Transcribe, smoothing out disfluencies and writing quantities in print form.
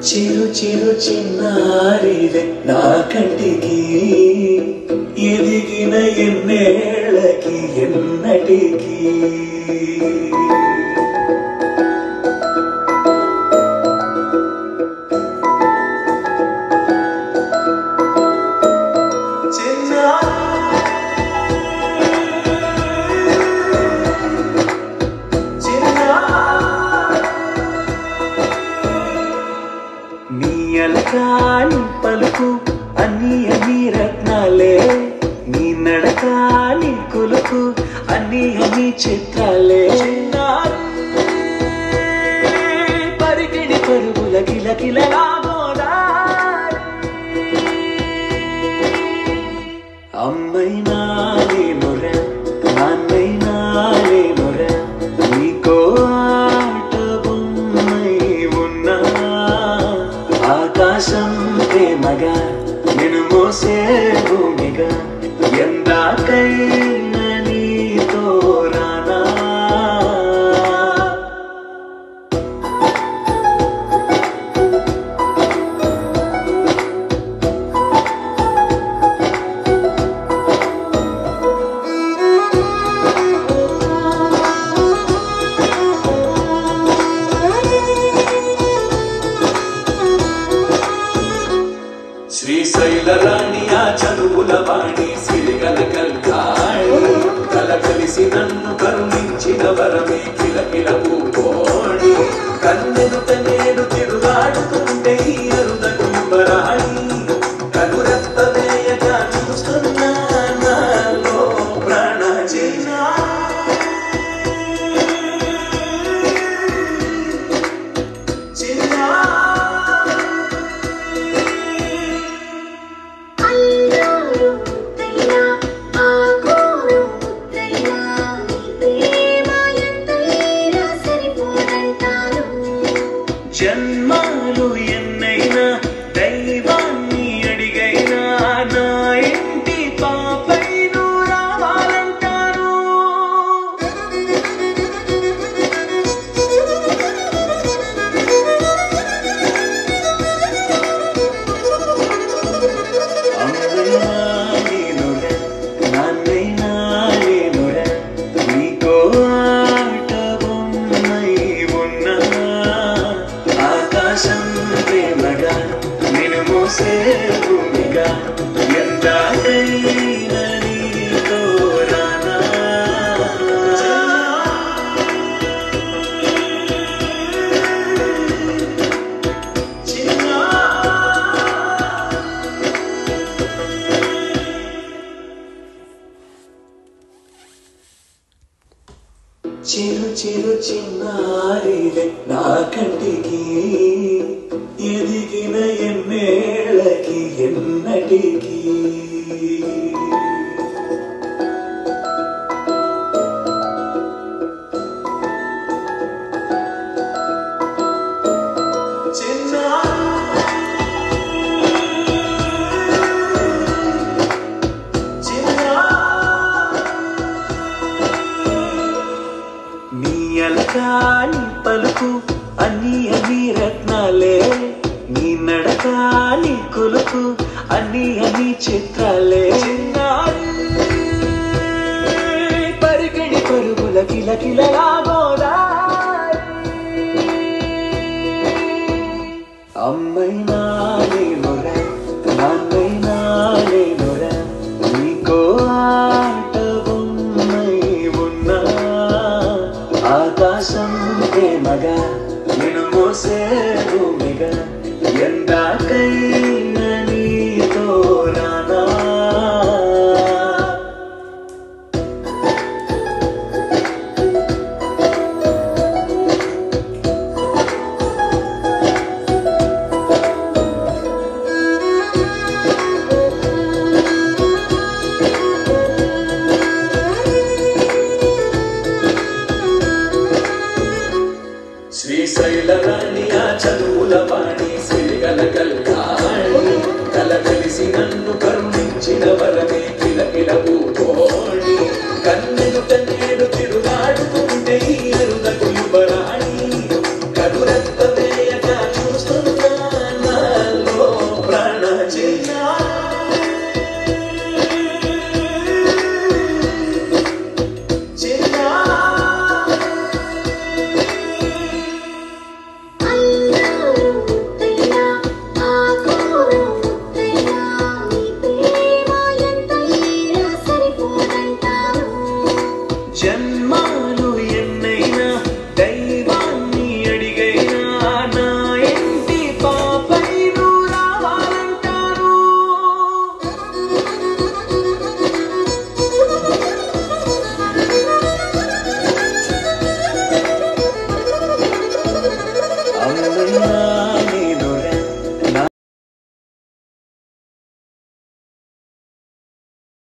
చిరు చిరు చిన్నారివే నా కంటికి ఎదిగిన ఎన్నేళ్ళకి ఎన్నటికి అలకాని పలుకు అన్ని అన్ని రత్నాలే నీ నడకాని కులుకు అన్ని అన్ని చిత్రాలే పరిగిడి పరుగుల కిల కిలలా అమ్మైనా లేనురా నాన్నైనా లేనురా నీకో ఆట బొమ్మై ఉన్నా ఆకాశం ప్రేమగా నిన్ను మోసే భూమిగా ఎందాకైనా నీతో రానా శ్రీశైల రాణియా చదువుల వాణి సిరిగల కల్కాణి కల కలిసి నన్ను కరుణించిన వరమే కిలకిల పూకోణి కన్నెదుట నేడు తిరుగాడుతుంటే ఈ అరుదకు యువరాణి కనురెప్ప వేయగా చూస్తున్నా నాలో ప్రాణ చేనా జన్మాలు ఎన్నైనా దైవాన్ని అడిగైనా నా ఇంటి పాపై నువ్వు రావాలంటాను అమ్మైనా లేనురా నాన్నైనా లేనురా నీకో ఆట బొమ్మై ఉన్నా ఆకాశం ప్రేమగా నిన్ను మోసే భూమిగా ఎందాకైనా నీతో రానా చిరు చిరు చిన్నారివే నా కంటికి ఎదిగిన ఎన్నేళ్ళకి ఎన్నటికి అలకాని పలుకు అన్ని అన్ని రత్నాలే నీ నడకాని కులుకు అన్ని అన్ని చిత్రాలే పరిగిడి పరుగుల కిల కిలలా అమ్మైనా లేనురా నాన్నైనా లేనురా నీకో ఆట బొమ్మై ఉన్నా ఆకాశం ప్రేమగా నిన్ను మోసే భూమిగా ఎందాకైనా నీతో రానా శ్రీశైల రాణియా చదువుల వాణి సిరిగల కల్కాణి కల కలిసి నన్ను కరుణించిన వరమే కిలకిల పూకోణి కన్నెదుట నేడు తిరుగాడుతుంటే ఈ అరుదకు యువరాణి కనురెప్ప వేయగా చూస్తున్నా జన్మ